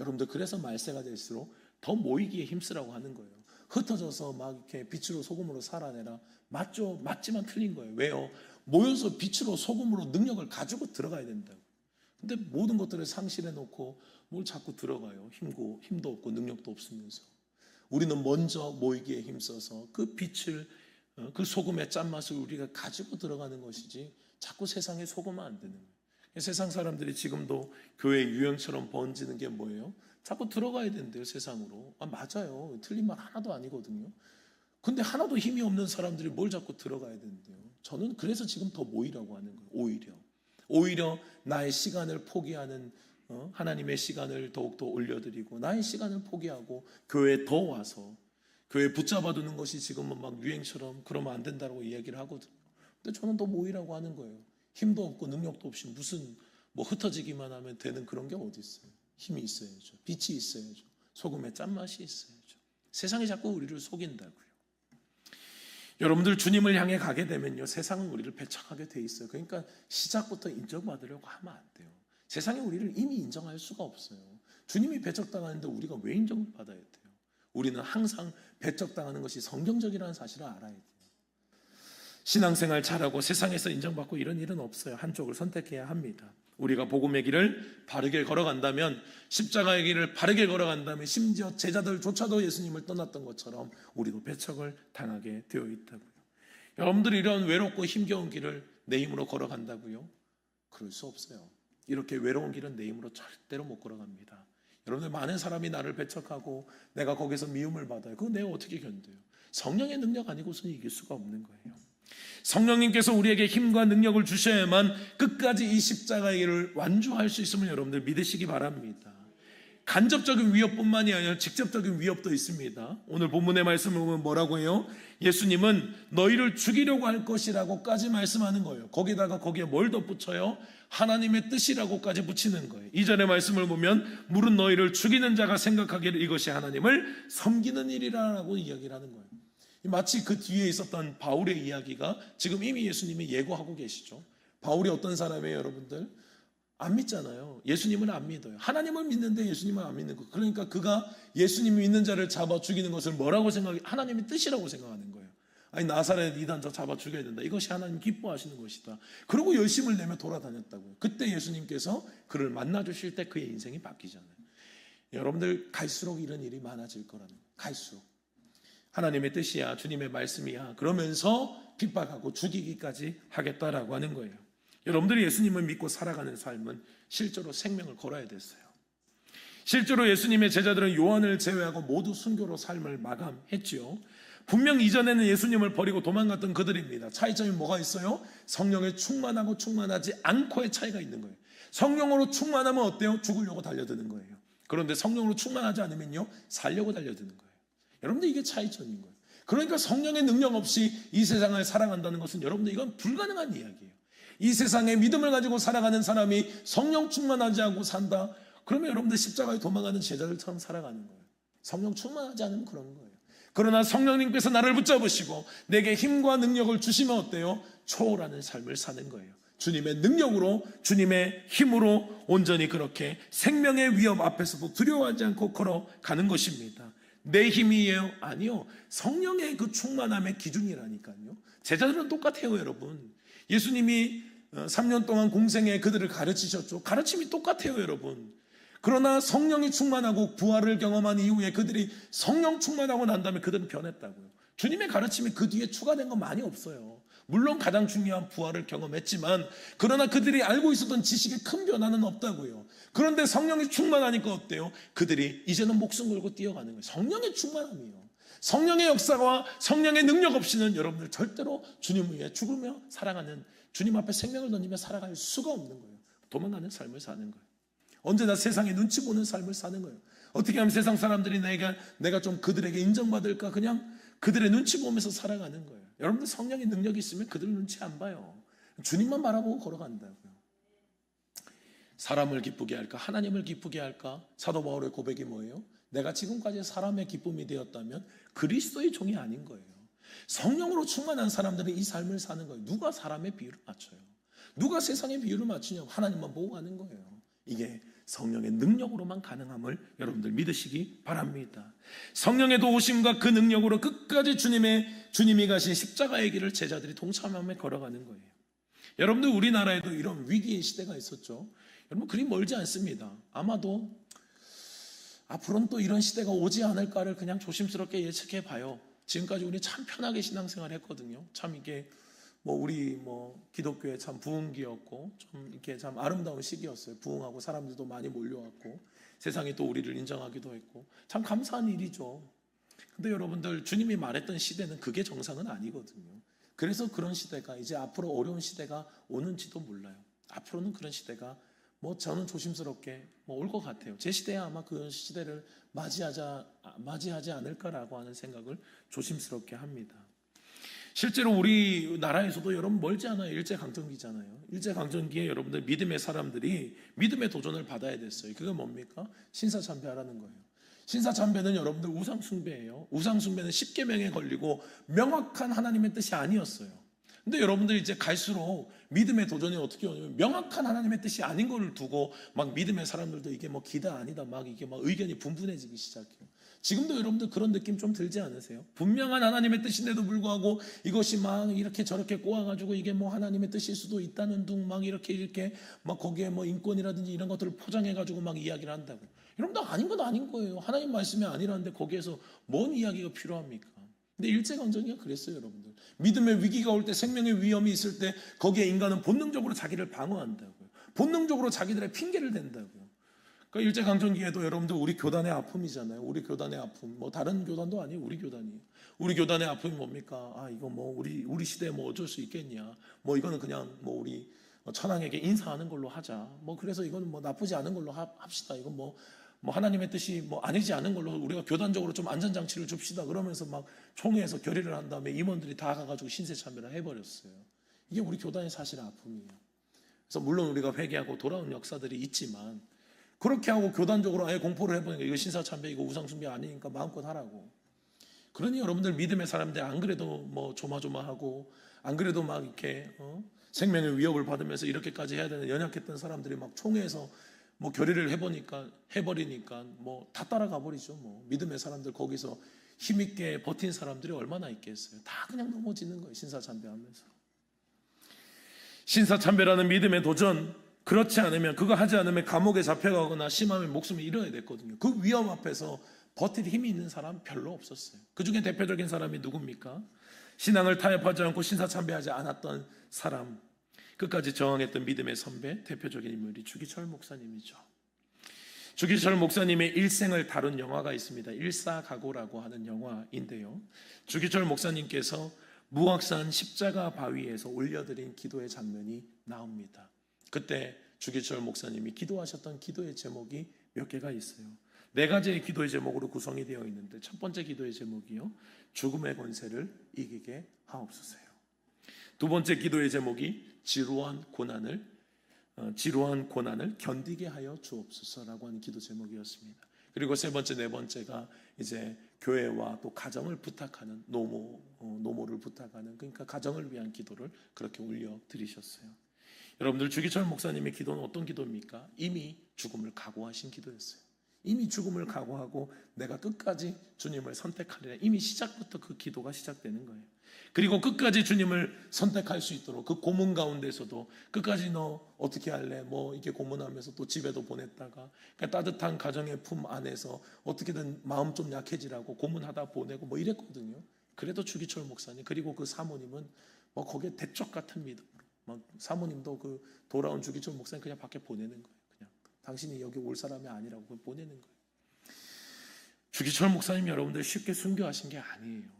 여러분들, 그래서 말세가 될수록 더 모이기에 힘쓰라고 하는 거예요. 흩어져서 막 이렇게 빛으로 소금으로 살아내라. 맞죠? 맞지만 틀린 거예요. 왜요? 모여서 빛으로 소금으로 능력을 가지고 들어가야 된다고. 근데 모든 것들을 상실해 놓고 뭘 자꾸 들어가요? 힘도 없고 능력도 없으면서. 우리는 먼저 모이기에 힘써서 그 빛을, 그 소금의 짠맛을 우리가 가지고 들어가는 것이지 자꾸 세상에 속으면 안 되는 거예요. 세상 사람들이 지금도 교회 유행처럼 번지는 게 뭐예요? 자꾸 들어가야 된대요, 세상으로. 맞아요. 틀린 말 하나도 아니거든요. 근데 하나도 힘이 없는 사람들이 뭘 자꾸 들어가야 된대요. 저는 그래서 지금 더 모이라고 하는 거예요. 오히려 나의 시간을 포기하는, 하나님의 시간을 더욱더 올려드리고 나의 시간을 포기하고 교회에 더 와서 교회에 붙잡아두는 것이 지금은 막 유행처럼 그러면 안 된다고 이야기를 하거든요. 근데 저는 더 모이라고 하는 거예요. 힘도 없고 능력도 없이 무슨 흩어지기만 하면 되는 그런 게 어디 있어요? 힘이 있어야죠. 빛이 있어야죠. 소금의 짠맛이 있어야죠. 세상이 자꾸 우리를 속인다고요. 여러분들, 주님을 향해 가게 되면요, 세상은 우리를 배척하게 돼 있어요. 그러니까 시작부터 인정받으려고 하면 안 돼요. 세상이 우리를 이미 인정할 수가 없어요. 주님이 배척당하는데 우리가 왜 인정을 받아야 돼요? 우리는 항상 배척당하는 것이 성경적이라는 사실을 알아야 돼요. 신앙생활 잘하고 세상에서 인정받고 이런 일은 없어요. 한쪽을 선택해야 합니다. 우리가 복음의 길을 바르게 걸어간다면, 십자가의 길을 바르게 걸어간다면, 심지어 제자들조차도 예수님을 떠났던 것처럼 우리도 배척을 당하게 되어 있다고요. 여러분들이 이런 외롭고 힘겨운 길을 내 힘으로 걸어간다고요? 그럴 수 없어요. 이렇게 외로운 길은 내 힘으로 절대로 못 걸어갑니다. 여러분들, 많은 사람이 나를 배척하고 내가 거기서 미움을 받아요. 그거 내가 어떻게 견뎌요? 성령의 능력 아니고서는 이길 수가 없는 거예요. 성령님께서 우리에게 힘과 능력을 주셔야만 끝까지 이 십자가의 길을 완주할 수 있음을 여러분들 믿으시기 바랍니다. 간접적인 위협뿐만이 아니라 직접적인 위협도 있습니다. 오늘 본문의 말씀을 보면 뭐라고 해요? 예수님은 너희를 죽이려고 할 것이라고까지 말씀하는 거예요. 거기에 뭘 덧붙여요? 하나님의 뜻이라고까지 붙이는 거예요. 이전의 말씀을 보면 물은 너희를 죽이는 자가 생각하기를 이것이 하나님을 섬기는 일이라고 이야기를 하는 거예요. 마치 그 뒤에 있었던 바울의 이야기가 지금 이미 예수님이 예고하고 계시죠. 바울이 어떤 사람이에요, 여러분들? 안 믿잖아요. 예수님은 안 믿어요. 하나님을 믿는데 예수님은 안 믿는 거. 그러니까 그가 예수님이 믿는 자를 잡아 죽이는 것을 뭐라고 생각해? 하나님의 뜻이라고 생각하는 거예요. 아니 나사렛 이단 자 잡아 죽여야 된다. 이것이 하나님 기뻐하시는 것이다. 그리고 열심을 내며 돌아다녔다고요. 그때 예수님께서 그를 만나 주실 때 그의 인생이 바뀌잖아요. 여러분들 갈수록 이런 일이 많아질 거라는 거예요. 갈수록 하나님의 뜻이야, 주님의 말씀이야, 그러면서 핍박하고 죽이기까지 하겠다라고 하는 거예요. 여러분들이 예수님을 믿고 살아가는 삶은 실제로 생명을 걸어야 됐어요. 실제로 예수님의 제자들은 요한을 제외하고 모두 순교로 삶을 마감했지요. 분명 이전에는 예수님을 버리고 도망갔던 그들입니다. 차이점이 뭐가 있어요? 성령에 충만하고 충만하지 않고의 차이가 있는 거예요. 성령으로 충만하면 어때요? 죽으려고 달려드는 거예요. 그런데 성령으로 충만하지 않으면요, 살려고 달려드는 거예요. 여러분들 이게 차이점인 거예요. 그러니까 성령의 능력 없이 이 세상을 살아간다는 것은 여러분들 이건 불가능한 이야기예요. 이 세상에 믿음을 가지고 살아가는 사람이 성령 충만하지 않고 산다? 그러면 여러분들 십자가에 도망가는 제자들처럼 살아가는 거예요. 성령 충만하지 않으면 그런 거예요. 그러나 성령님께서 나를 붙잡으시고 내게 힘과 능력을 주시면 어때요? 초월하는 삶을 사는 거예요. 주님의 능력으로, 주님의 힘으로 온전히 그렇게 생명의 위협 앞에서도 두려워하지 않고 걸어가는 것입니다. 내 힘이에요? 아니요. 성령의 그 충만함의 기준이라니까요. 제자들은 똑같아요, 여러분. 예수님이 3년 동안 공생에 그들을 가르치셨죠. 가르침이 똑같아요, 여러분. 그러나 성령이 충만하고 부활을 경험한 이후에 그들이 성령 충만하고 난 다음에 그들은 변했다고요. 주님의 가르침이 그 뒤에 추가된 건 많이 없어요. 물론 가장 중요한 부활을 경험했지만, 그러나 그들이 알고 있었던 지식에 큰 변화는 없다고요. 그런데 성령이 충만하니까 어때요? 그들이 이제는 목숨 걸고 뛰어가는 거예요. 성령의 충만함이요. 성령의 역사와 성령의 능력 없이는 여러분들 절대로 주님 위해 죽으며 살아가는, 주님 앞에 생명을 던지며 살아갈 수가 없는 거예요. 도망가는 삶을 사는 거예요. 언제나 세상에 눈치 보는 삶을 사는 거예요. 어떻게 하면 세상 사람들이 내가 좀 그들에게 인정받을까, 그냥 그들의 눈치 보면서 살아가는 거예요. 여러분들 성령의 능력이 있으면 그들 눈치 안 봐요. 주님만 바라보고 걸어간다고요. 사람을 기쁘게 할까, 하나님을 기쁘게 할까? 사도 바울의 고백이 뭐예요? 내가 지금까지 사람의 기쁨이 되었다면 그리스도의 종이 아닌 거예요. 성령으로 충만한 사람들은 이 삶을 사는 거예요. 누가 사람의 비율을 맞춰요? 누가 세상의 비율을 맞추냐고. 하나님만 보고 가는 거예요. 이게 성령의 능력으로만 가능함을 여러분들 믿으시기 바랍니다. 성령의 도우심과 그 능력으로 끝까지 주님이 가신 십자가의 길을 제자들이 동참하며 걸어가는 거예요. 여러분들 우리나라에도 이런 위기의 시대가 있었죠. 여러분 그리 멀지 않습니다. 아마도 앞으로는 또 이런 시대가 오지 않을까를 그냥 조심스럽게 예측해 봐요. 지금까지 우리 참 편하게 신앙생활 했거든요. 참 이게 우리 기독교의 참 부흥기였고, 좀 이렇게 참 아름다운 시기였어요. 부흥하고 사람들도 많이 몰려왔고, 세상이 또 우리를 인정하기도 했고, 참 감사한 일이죠. 근데 여러분들 주님이 말했던 시대는 그게 정상은 아니거든요. 그래서 그런 시대가 이제 앞으로 어려운 시대가 오는지도 몰라요. 앞으로는 그런 시대가 저는 조심스럽게 올 것 같아요. 제 시대에 아마 그 시대를 맞이하지 않을까라고 하는 생각을 조심스럽게 합니다. 실제로 우리나라에서도 여러분 멀지 않아요. 일제강점기잖아요. 일제강점기에 여러분들 믿음의 사람들이 믿음의 도전을 받아야 됐어요. 그게 뭡니까? 신사참배하라는 거예요. 신사참배는 여러분들 우상숭배예요. 우상숭배는 십계명에 걸리고 명확한 하나님의 뜻이 아니었어요. 근데 여러분들이 이제 갈수록 믿음의 도전이 어떻게 오냐면, 명확한 하나님의 뜻이 아닌 걸 두고 막 믿음의 사람들도 이게 기다 아니다 이게 의견이 분분해지기 시작해요. 지금도 여러분들 그런 느낌 좀 들지 않으세요? 분명한 하나님의 뜻인데도 불구하고 이것이 막 이렇게 저렇게 꼬아가지고 이게 하나님의 뜻일 수도 있다는 둥 이렇게 거기에 인권이라든지 이런 것들을 포장해가지고 이야기를 한다고. 여러분들 아닌 건 아닌 거예요. 하나님 말씀이 아니라는데 거기에서 뭔 이야기가 필요합니까? 근데 일제강점기가 그랬어요, 여러분들. 믿음의 위기가 올 때, 생명의 위험이 있을 때 거기에 인간은 본능적으로 자기를 방어한다고요. 본능적으로 자기들의 핑계를 댄다고요. 그러니까 일제강점기에도 여러분들 우리 교단의 아픔이잖아요. 우리 교단의 아픔. 다른 교단도 아니에요. 우리 교단이에요. 우리 교단의 아픔이 뭡니까? 이거 우리 시대에 어쩔 수 있겠냐. 이거는 그냥 우리 천황에게 인사하는 걸로 하자. 그래서 이거는 나쁘지 않은 걸로 합시다. 이건 하나님의 뜻이 아니지 않은 걸로 우리가 교단적으로 좀 안전장치를 줍시다. 그러면서 총회에서 결의를 한 다음에 임원들이 다 가가지고 신세참배를 해버렸어요. 이게 우리 교단의 사실의 아픔이에요. 그래서 물론 우리가 회개하고 돌아온 역사들이 있지만, 그렇게 하고 교단적으로 아예 공포를 해보니까 이거 신사참배, 이거 우상숭배 아니니까 마음껏 하라고. 그러니 여러분들 믿음의 사람들 안 그래도 조마조마하고, 안 그래도 이렇게 생명의 위협을 받으면서 이렇게까지 해야 되는 연약했던 사람들이 총회에서 결의를 해버리니까 다 따라가 버리죠. 믿음의 사람들 거기서 힘있게 버틴 사람들이 얼마나 있겠어요. 다 그냥 넘어지는 거예요. 신사참배하면서. 신사참배라는 믿음의 도전, 그렇지 않으면, 그거 하지 않으면 감옥에 잡혀가거나 심하면 목숨을 잃어야 됐거든요. 그 위험 앞에서 버틸 힘이 있는 사람 별로 없었어요. 그 중에 대표적인 사람이 누굽니까? 신앙을 타협하지 않고 신사참배하지 않았던 사람, 끝까지 저항했던 믿음의 선배, 대표적인 인물이 주기철 목사님이죠. 주기철 목사님의 일생을 다룬 영화가 있습니다. 일사각오라고 하는 영화인데요, 주기철 목사님께서 무악산 십자가 바위에서 올려드린 기도의 장면이 나옵니다. 그때 주기철 목사님이 기도하셨던 기도의 제목이 몇 개가 있어요. 4가지의 기도의 제목으로 구성이 되어 있는데, 첫 번째 기도의 제목이요, 죽음의 권세를 이기게 하옵소서요. 두 번째 기도의 제목이 지루한 고난을 견디게 하여 주옵소서라고 하는 기도 제목이었습니다. 그리고 세 번째, 네 번째가 이제 교회와 또 가정을 부탁하는 노모를 부탁하는, 그러니까 가정을 위한 기도를 그렇게 올려 드리셨어요. 여러분들, 주기철 목사님의 기도는 어떤 기도입니까? 이미 죽음을 각오하신 기도였어요. 이미 죽음을 각오하고 내가 끝까지 주님을 선택하리라. 이미 시작부터 그 기도가 시작되는 거예요. 그리고 끝까지 주님을 선택할 수 있도록 그 고문 가운데서도 끝까지 너 어떻게 할래? 뭐 이렇게 고문하면서 또 집에도 보냈다가, 그러니까 따뜻한 가정의 품 안에서 어떻게든 마음 좀 약해지라고 고문하다 보내고 뭐 이랬거든요. 그래도 주기철 목사님, 그리고 그 사모님은 뭐 거기에 대적 같은 믿음으로, 막 사모님도 그 돌아온 주기철 목사님 그냥 밖에 보내는 거예요. 그냥 당신이 여기 올 사람이 아니라고 보내는 거예요. 주기철 목사님, 여러분들 쉽게 순교하신 게 아니에요.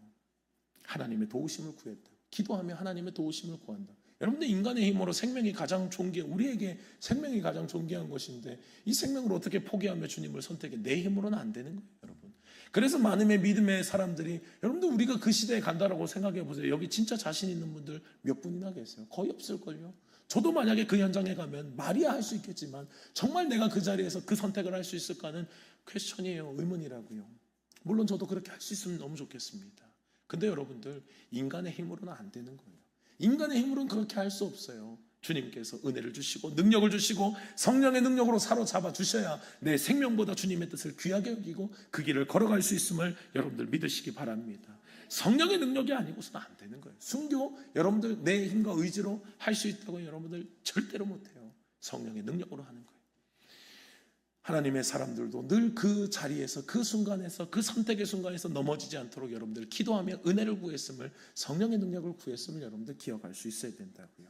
하나님의 도우심을 구했다. 기도하며 하나님의 도우심을 구한다. 여러분들, 인간의 힘으로 생명이 가장 우리에게 생명이 가장 존귀한 것인데, 이 생명을 어떻게 포기하며 주님을 선택해? 내 힘으로는 안 되는 거예요, 여러분. 그래서 많은 믿음의 사람들이, 여러분들 우리가 그 시대에 간다라고 생각해 보세요. 여기 진짜 자신 있는 분들 몇 분이나 계세요? 거의 없을걸요. 저도 만약에 그 현장에 가면 말이야 할 수 있겠지만, 정말 내가 그 자리에서 그 선택을 할 수 있을까는 퀘스천이에요. 의문이라고요. 물론 저도 그렇게 할 수 있으면 너무 좋겠습니다. 근데 여러분들, 인간의 힘으로는 안 되는 거예요. 인간의 힘으로는 그렇게 할 수 없어요. 주님께서 은혜를 주시고 능력을 주시고 성령의 능력으로 사로잡아 주셔야 내 생명보다 주님의 뜻을 귀하게 여기고 그 길을 걸어갈 수 있음을 여러분들 믿으시기 바랍니다. 성령의 능력이 아니고서는 안 되는 거예요. 순교, 여러분들 내 힘과 의지로 할 수 있다고 여러분들 절대로 못해요. 성령의 능력으로 하는 거예요. 하나님의 사람들도 늘 그 자리에서, 그 순간에서, 그 선택의 순간에서 넘어지지 않도록 여러분들 기도하며 은혜를 구했음을, 성령의 능력을 구했음을 여러분들 기억할 수 있어야 된다고요.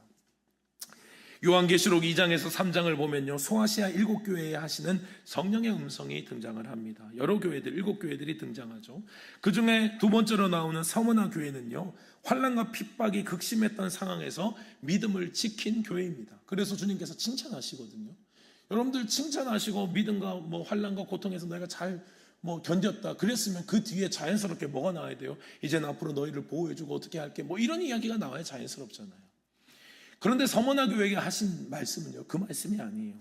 요한계시록 2장에서 3장을 보면요, 소아시아 7교회에 하시는 성령의 음성이 등장을 합니다. 여러 교회들, 7교회들이 등장하죠. 그 중에 두 번째로 나오는 서머나 교회는요, 환난과 핍박이 극심했던 상황에서 믿음을 지킨 교회입니다. 그래서 주님께서 칭찬하시거든요. 여러분들 칭찬하시고 믿음과 뭐 환난과 고통에서 내가 잘 견뎠다 그랬으면 그 뒤에 자연스럽게 뭐가 나와야 돼요? 이제는 앞으로 너희를 보호해주고 어떻게 할게, 뭐 이런 이야기가 나와야 자연스럽잖아요. 그런데 서머나 교회에게 하신 말씀은요, 그 말씀이 아니에요.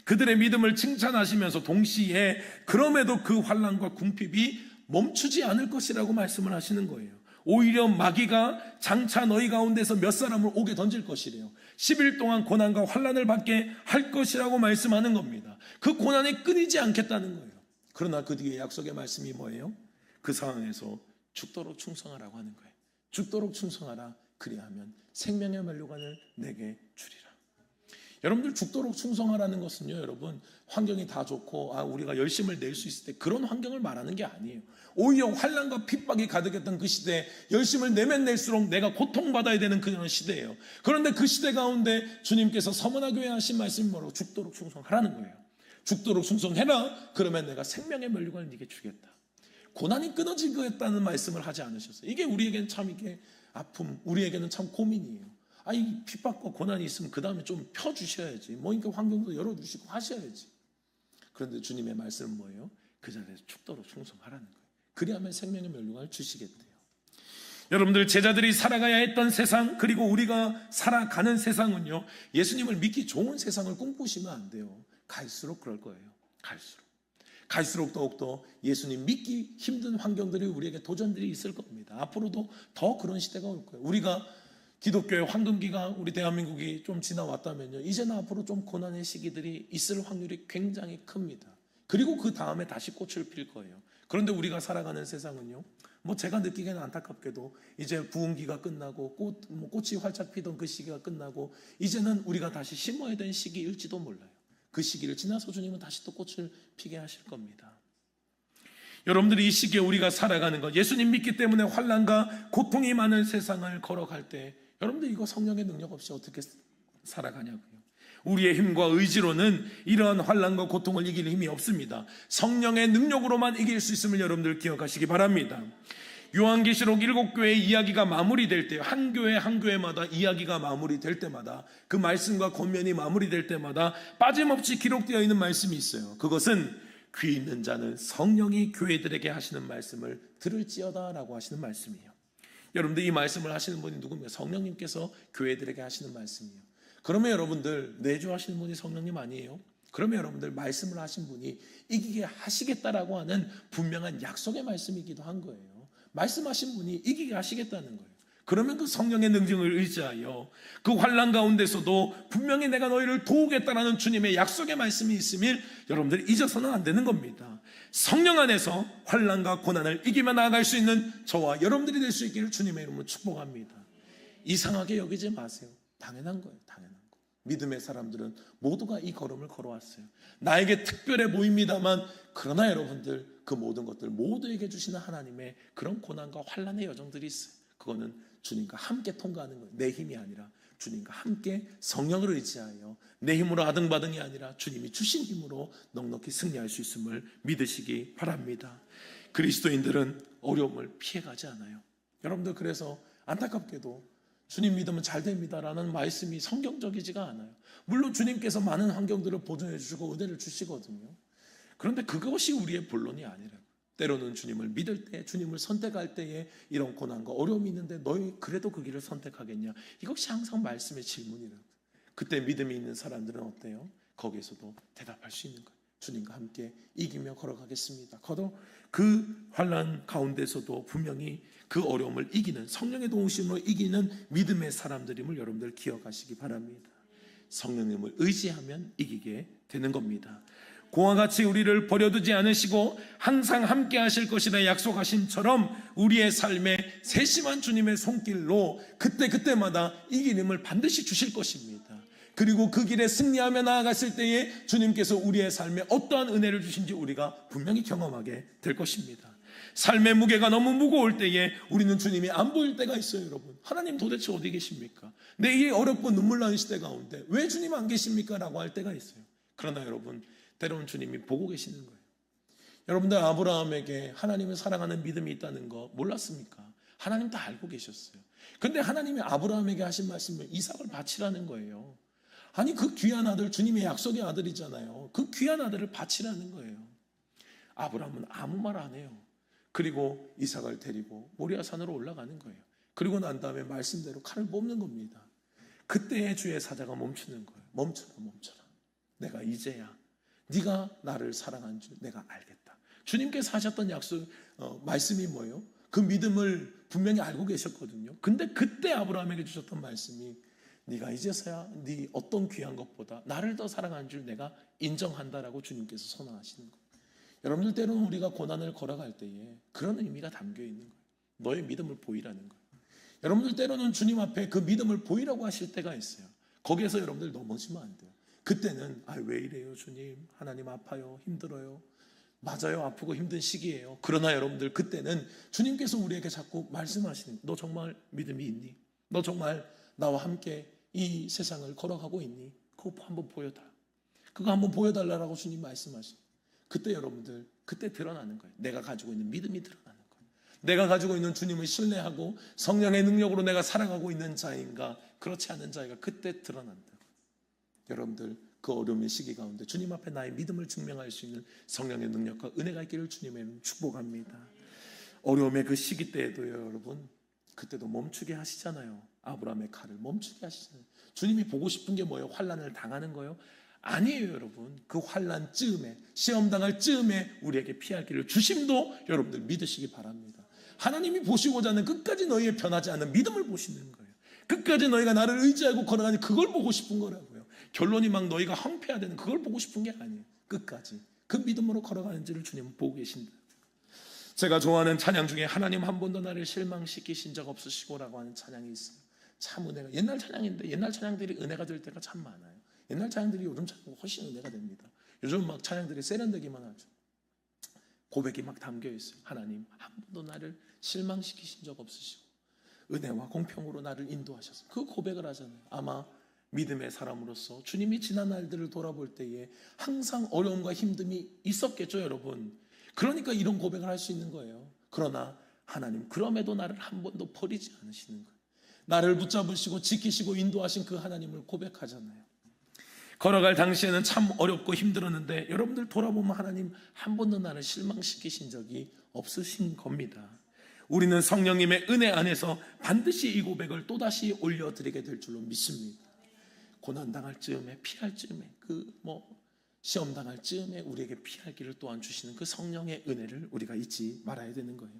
그들의 믿음을 칭찬하시면서 동시에 그럼에도 그 환난과 궁핍이 멈추지 않을 것이라고 말씀을 하시는 거예요. 오히려 마귀가 장차 너희 가운데서 몇 사람을 옥에 던질 것이래요. 10일 동안 고난과 환난을 받게 할 것이라고 말씀하는 겁니다. 그 고난이 끊이지 않겠다는 거예요. 그러나 그 뒤에 약속의 말씀이 뭐예요? 그 상황에서 죽도록 충성하라고 하는 거예요. 죽도록 충성하라. 그리하면 생명의 면류관을 내게 주리라. 여러분들, 죽도록 충성하라는 것은요, 여러분, 환경이 다 좋고 우리가 열심을 낼 수 있을 때 그런 환경을 말하는 게 아니에요. 오히려 환난과 핍박이 가득했던 그 시대에 열심을 내면 낼수록 내가 고통받아야 되는 그런 시대예요. 그런데 그 시대 가운데 주님께서 서머나 교회에 하신 말씀이 뭐라고? 죽도록 충성하라는 거예요. 죽도록 충성해라. 그러면 내가 생명의 면류관을 네게 주겠다. 고난이 끊어지겠다는 말씀을 하지 않으셨어요. 이게 우리에게는 참 이게 아픔, 우리에게는 참 고민이에요. 이 핍박과 고난이 있으면 그 다음에 좀 펴주셔야지. 그러니까 환경도 열어주시고 하셔야지. 그런데 주님의 말씀은 뭐예요? 그 자리에서 죽도록 충성하라는 거예요. 그리하면 생명의 면류관을 주시겠대요. 여러분들, 제자들이 살아가야 했던 세상, 그리고 우리가 살아가는 세상은요, 예수님을 믿기 좋은 세상을 꿈꾸시면 안 돼요. 갈수록 그럴 거예요. 갈수록 더욱더 예수님 믿기 힘든 환경들이 우리에게 도전들이 있을 겁니다. 앞으로도 더 그런 시대가 올 거예요. 우리가 기독교의 황금기가 우리 대한민국이 좀 지나왔다면요, 이제는 앞으로 좀 고난의 시기들이 있을 확률이 굉장히 큽니다. 그리고 그 다음에 다시 꽃을 필 거예요. 그런데 우리가 살아가는 세상은요, 제가 느끼기에는 안타깝게도 이제 부흥기가 끝나고 꽃이 활짝 피던 그 시기가 끝나고 이제는 우리가 다시 심어야 되는 시기일지도 몰라요. 그 시기를 지나서 주님은 다시 또 꽃을 피게 하실 겁니다. 여러분들이 이 시기에 우리가 살아가는 것, 예수님 믿기 때문에 환난과 고통이 많은 세상을 걸어갈 때 여러분들 이거 성령의 능력 없이 어떻게 살아가냐고요. 우리의 힘과 의지로는 이러한 환난과 고통을 이길 힘이 없습니다. 성령의 능력으로만 이길 수 있음을 여러분들 기억하시기 바랍니다. 요한계시록 7교회의 이야기가 마무리될 때, 한 교회 한 교회마다 이야기가 마무리될 때마다, 그 말씀과 권면이 마무리될 때마다 빠짐없이 기록되어 있는 말씀이 있어요. 그것은 귀 있는 자는 성령이 교회들에게 하시는 말씀을 들을지어다 라고 하시는 말씀이에요. 여러분들 이 말씀을 하시는 분이 누굽니까? 성령님께서 교회들에게 하시는 말씀이에요. 그러면 여러분들 내주하시는 분이 성령님 아니에요? 그러면 여러분들 말씀을 하신 분이 이기게 하시겠다라고 하는 분명한 약속의 말씀이기도 한 거예요. 말씀하신 분이 이기게 하시겠다는 거예요. 그러면 그 성령의 능력을 의지하여 그 환난 가운데서도 분명히 내가 너희를 도우겠다라는 주님의 약속의 말씀이 있음을 여러분들이 잊어서는 안 되는 겁니다. 성령 안에서 환난과 고난을 이기며 나아갈 수 있는 저와 여러분들이 될 수 있기를 주님의 이름으로 축복합니다. 이상하게 여기지 마세요. 당연한 거예요. 당연한 거. 믿음의 사람들은 모두가 이 걸음을 걸어왔어요. 나에게 특별해 보입니다만 그러나 여러분들 그 모든 것들 모두에게 주시는 하나님의 그런 고난과 환난의 여정들이 있어요. 그거는 주님과 함께 통과하는 거예요. 내 힘이 아니라 주님과 함께 성령을 의지하여 내 힘으로 아등바등이 아니라 주님이 주신 힘으로 넉넉히 승리할 수 있음을 믿으시기 바랍니다. 그리스도인들은 어려움을 피해가지 않아요. 여러분들 그래서 안타깝게도 주님 믿으면 잘 됩니다라는 말씀이 성경적이지가 않아요. 물론 주님께서 많은 환경들을 보존해 주시고 은혜를 주시거든요. 그런데 그것이 우리의 본론이 아니라고. 때로는 주님을 믿을 때, 주님을 선택할 때에 이런 고난과 어려움이 있는데 너희 그래도 그 길을 선택하겠냐? 이것이 항상 말씀의 질문이라고. 그때 믿음이 있는 사람들은 어때요? 거기에서도 대답할 수 있는 거예요. 주님과 함께 이기며 걸어가겠습니다. 그 환난 가운데서도 분명히 그 어려움을 이기는 성령의 도우심으로 이기는 믿음의 사람들임을 여러분들 기억하시기 바랍니다. 성령님을 의지하면 이기게 되는 겁니다. 고와 같이 우리를 버려두지 않으시고 항상 함께 하실 것이라 약속하심처럼 우리의 삶에 세심한 주님의 손길로 그때마다 이기림을 반드시 주실 것입니다. 그리고 그 길에 승리하며 나아갔을 때에 주님께서 우리의 삶에 어떠한 은혜를 주신지 우리가 분명히 경험하게 될 것입니다. 삶의 무게가 너무 무거울 때에 우리는 주님이 안 보일 때가 있어요. 여러분, 하나님 도대체 어디 계십니까? 내 일이 어렵고 눈물 나는 시대 가운데 왜 주님 안 계십니까? 라고 할 때가 있어요. 그러나 여러분, 때로는 주님이 보고 계시는 거예요. 여러분들 아브라함에게 하나님을 사랑하는 믿음이 있다는 거 몰랐습니까? 하나님 다 알고 계셨어요. 근데 하나님이 아브라함에게 하신 말씀은 이삭을 바치라는 거예요. 아니 그 귀한 아들, 주님의 약속의 아들이잖아요. 그 귀한 아들을 바치라는 거예요. 아브라함은 아무 말 안 해요. 그리고 이삭을 데리고 모리아산으로 올라가는 거예요. 그리고 난 다음에 말씀대로 칼을 뽑는 겁니다. 그때의 주의 사자가 멈추는 거예요. 멈춰라. 내가 이제야 네가 나를 사랑한 줄 내가 알겠다. 주님께서 하셨던 약속 말씀이 뭐예요? 그 믿음을 분명히 알고 계셨거든요. 근데 그때 아브라함에게 주셨던 말씀이 네가 이제서야 네 어떤 귀한 것보다 나를 더 사랑한 줄 내가 인정한다라고 주님께서 선언하시는 거예요. 여러분들 때로는 우리가 고난을 걸어갈 때에 그런 의미가 담겨 있는 거예요. 너의 믿음을 보이라는 거예요. 여러분들 때로는 주님 앞에 그 믿음을 보이라고 하실 때가 있어요. 거기에서 여러분들 넘어지면 안 돼요. 그때는 왜 이래요 주님, 하나님 아파요, 힘들어요, 맞아요, 아프고 힘든 시기예요. 그러나 여러분들 그때는 주님께서 우리에게 자꾸 말씀하시는, 너 정말 믿음이 있니? 너 정말 나와 함께 이 세상을 걸어가고 있니? 그거 한번 보여달라. 그거 한번 보여달라고 주님 말씀하시는. 그때 여러분들 그때 드러나는 거예요. 내가 가지고 있는 믿음이 드러나는 거예요. 내가 가지고 있는 주님을 신뢰하고 성령의 능력으로 내가 살아가고 있는 자인가 그렇지 않은 자가 그때 드러난다. 여러분들 그 어려움의 시기 가운데 주님 앞에 나의 믿음을 증명할 수 있는 성령의 능력과 은혜가 있기를 주님의 이름으로 축복합니다. 어려움의 그 시기 때에도요, 여러분 그때도 멈추게 하시잖아요. 아브라함의 칼을 멈추게 하시잖아요. 주님이 보고 싶은 게 뭐예요? 환난을 당하는 거예요? 아니에요. 여러분 그 환난 쯤에, 시험 당할 쯤에 우리에게 피할 길을 주심도 여러분들 믿으시기 바랍니다. 하나님이 보시고자 하는 끝까지 너희의 변하지 않는 믿음을 보시는 거예요. 끝까지 너희가 나를 의지하고 걸어가니 그걸 보고 싶은 거라고요. 결론이 막 너희가 황폐화되는 그걸 보고 싶은 게 아니에요. 끝까지 그 믿음으로 걸어가는지를 주님은 보고 계신다. 제가 좋아하는 찬양 중에 하나님 한 번도 나를 실망시키신 적 없으시고라고 하는 찬양이 있어요. 참 은혜가, 옛날 찬양인데 옛날 찬양들이 은혜가 될 때가 참 많아요. 옛날 찬양들이 요즘 찬양 훨씬 은혜가 됩니다. 요즘 막 찬양들이 세련되기만 하죠. 고백이 막 담겨 있어요. 하나님 한 번도 나를 실망시키신 적 없으시고 은혜와 공평으로 나를 인도하셨어요. 그 고백을 하잖아요. 아마 믿음의 사람으로서 주님이 지난 날들을 돌아볼 때에 항상 어려움과 힘듦이 있었겠죠, 여러분. 그러니까 이런 고백을 할 수 있는 거예요. 그러나 하나님 그럼에도 나를 한 번도 버리지 않으시는 거예요. 나를 붙잡으시고 지키시고 인도하신 그 하나님을 고백하잖아요. 걸어갈 당시에는 참 어렵고 힘들었는데 여러분들 돌아보면 하나님 한 번도 나를 실망시키신 적이 없으신 겁니다. 우리는 성령님의 은혜 안에서 반드시 이 고백을 또다시 올려드리게 될 줄로 믿습니다. 고난당할 즈음에, 피할 즈음에, 시험당할 즈음에 우리에게 피할 길을 또한 주시는 그 성령의 은혜를 우리가 잊지 말아야 되는 거예요.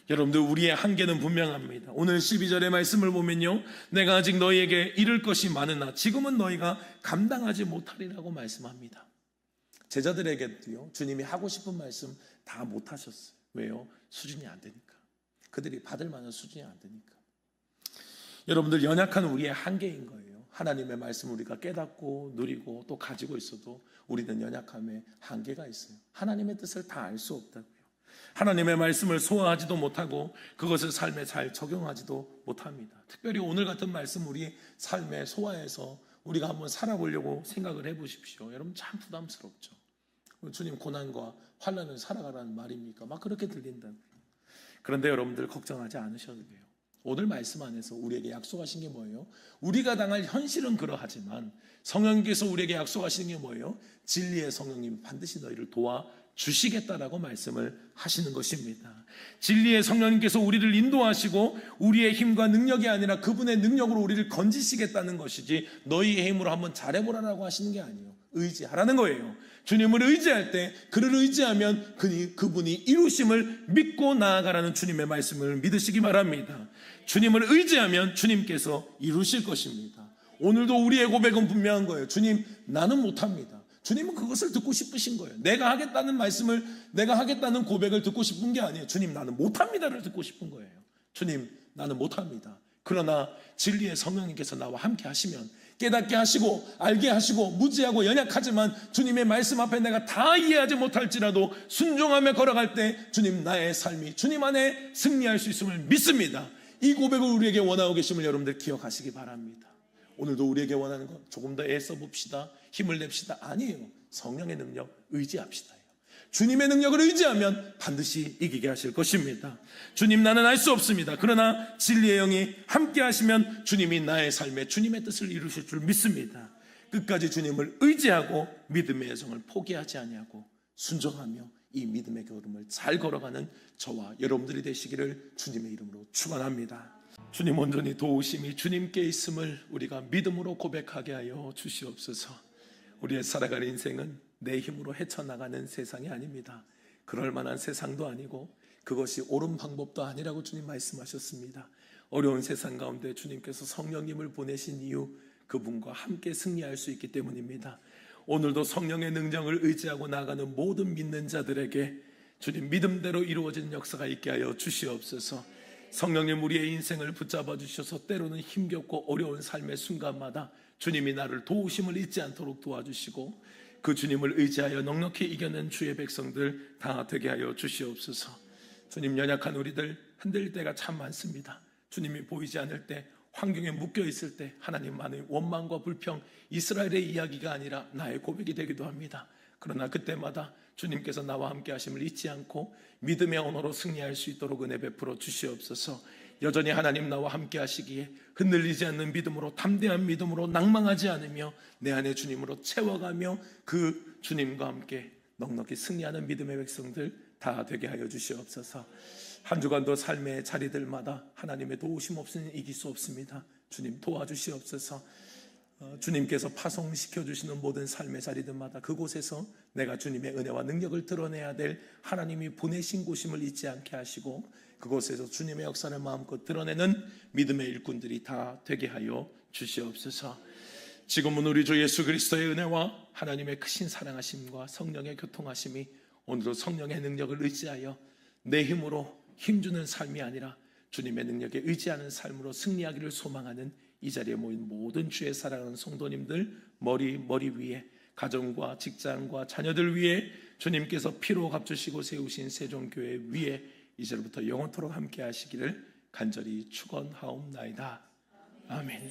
여러분들, 우리의 한계는 분명합니다. 오늘 12절의 말씀을 보면요, 내가 아직 너희에게 이를 것이 많으나 지금은 너희가 감당하지 못하리라고 말씀합니다. 제자들에게도요, 주님이 하고 싶은 말씀 다 못하셨어요. 왜요? 수준이 안 되니까. 그들이 받을 만한 수준이 안 되니까. 여러분들, 연약한 우리의 한계인 거예요. 하나님의 말씀을 우리가 깨닫고 누리고 또 가지고 있어도 우리는 연약함에 한계가 있어요. 하나님의 뜻을 다 알 수 없다고요. 하나님의 말씀을 소화하지도 못하고 그것을 삶에 잘 적용하지도 못합니다. 특별히 오늘 같은 말씀 우리 삶에 소화해서 우리가 한번 살아보려고 생각을 해보십시오. 여러분, 참 부담스럽죠. 주님 고난과 환난을 살아가라는 말입니까? 막 그렇게 들린다고요. 그런데 여러분들 걱정하지 않으셔도 돼요. 오늘 말씀 안에서 우리에게 약속하신 게 뭐예요? 우리가 당할 현실은 그러하지만 성령님께서 우리에게 약속하시는 게 뭐예요? 진리의 성령님 반드시 너희를 도와주시겠다라고 말씀을 하시는 것입니다. 진리의 성령님께서 우리를 인도하시고 우리의 힘과 능력이 아니라 그분의 능력으로 우리를 건지시겠다는 것이지 너희의 힘으로 한번 잘해보라라고 하시는 게 아니에요. 의지하라는 거예요. 주님을 의지할 때, 그를 의지하면 그분이 이루심을 믿고 나아가라는 주님의 말씀을 믿으시기 바랍니다. 주님을 의지하면 주님께서 이루실 것입니다. 오늘도 우리의 고백은 분명한 거예요. 주님, 나는 못합니다. 주님은 그것을 듣고 싶으신 거예요. 내가 하겠다는 말씀을, 내가 하겠다는 고백을 듣고 싶은 게 아니에요. 주님, 나는 못합니다를 듣고 싶은 거예요. 주님, 나는 못합니다. 그러나 진리의 성령님께서 나와 함께 하시면 깨닫게 하시고 알게 하시고 무지하고 연약하지만 주님의 말씀 앞에 내가 다 이해하지 못할지라도 순종하며 걸어갈 때 주님, 나의 삶이 주님 안에 승리할 수 있음을 믿습니다. 이 고백을 우리에게 원하고 계심을 여러분들 기억하시기 바랍니다. 오늘도 우리에게 원하는 것, 조금 더 애써 봅시다, 힘을 냅시다, 아니에요. 성령의 능력 의지합시다. 주님의 능력을 의지하면 반드시 이기게 하실 것입니다. 주님, 나는 알 수 없습니다. 그러나 진리의 영이 함께 하시면 주님이 나의 삶에 주님의 뜻을 이루실 줄 믿습니다. 끝까지 주님을 의지하고 믿음의 여정을 포기하지 아니하고 순종하며 이 믿음의 걸음을 잘 걸어가는 저와 여러분들이 되시기를 주님의 이름으로 축원합니다. 주님 온전히 도우심이 주님께 있음을 우리가 믿음으로 고백하게 하여 주시옵소서. 우리의 살아갈 인생은 내 힘으로 헤쳐나가는 세상이 아닙니다. 그럴 만한 세상도 아니고 그것이 옳은 방법도 아니라고 주님 말씀하셨습니다. 어려운 세상 가운데 주님께서 성령님을 보내신 이유, 그분과 함께 승리할 수 있기 때문입니다. 오늘도 성령의 능력을 의지하고 나가는 모든 믿는 자들에게 주님 믿음대로 이루어지는 역사가 있게 하여 주시옵소서. 성령님, 우리의 인생을 붙잡아 주셔서 때로는 힘겹고 어려운 삶의 순간마다 주님이 나를 도우심을 잊지 않도록 도와주시고 그 주님을 의지하여 넉넉히 이겨낸 주의 백성들 다 되게 하여 주시옵소서. 주님, 연약한 우리들 흔들릴 때가 참 많습니다. 주님이 보이지 않을 때, 환경에 묶여 있을 때 하나님만의 원망과 불평, 이스라엘의 이야기가 아니라 나의 고백이 되기도 합니다. 그러나 그때마다 주님께서 나와 함께 하심을 잊지 않고 믿음의 언어로 승리할 수 있도록 은혜 베풀어 주시옵소서. 여전히 하나님 나와 함께 하시기에 흔들리지 않는 믿음으로, 담대한 믿음으로, 낭망하지 않으며 내 안에 주님으로 채워가며 그 주님과 함께 넉넉히 승리하는 믿음의 백성들 다 되게 하여 주시옵소서. 한 주간도 삶의 자리들마다 하나님의 도우심 없이는 이길 수 없습니다. 주님 도와주시옵소서. 주님께서 파송시켜 주시는 모든 삶의 자리들마다 그곳에서 내가 주님의 은혜와 능력을 드러내야 될 하나님이 보내신 곳임을 잊지 않게 하시고 그곳에서 주님의 역사를 마음껏 드러내는 믿음의 일꾼들이 다 되게 하여 주시옵소서. 지금은 우리 주 예수 그리스도의 은혜와 하나님의 크신 사랑하심과 성령의 교통하심이 오늘도 성령의 능력을 의지하여 내 힘으로 힘주는 삶이 아니라 주님의 능력에 의지하는 삶으로 승리하기를 소망하는 이 자리에 모인 모든 주의 사랑하는 성도님들 머리 위에 가정과 직장과 자녀들 위에 주님께서 피로 값주시고 세우신 세종교회 위에 이제부터 영원토록 함께 하시기를 간절히 축원하옵나이다. 아멘.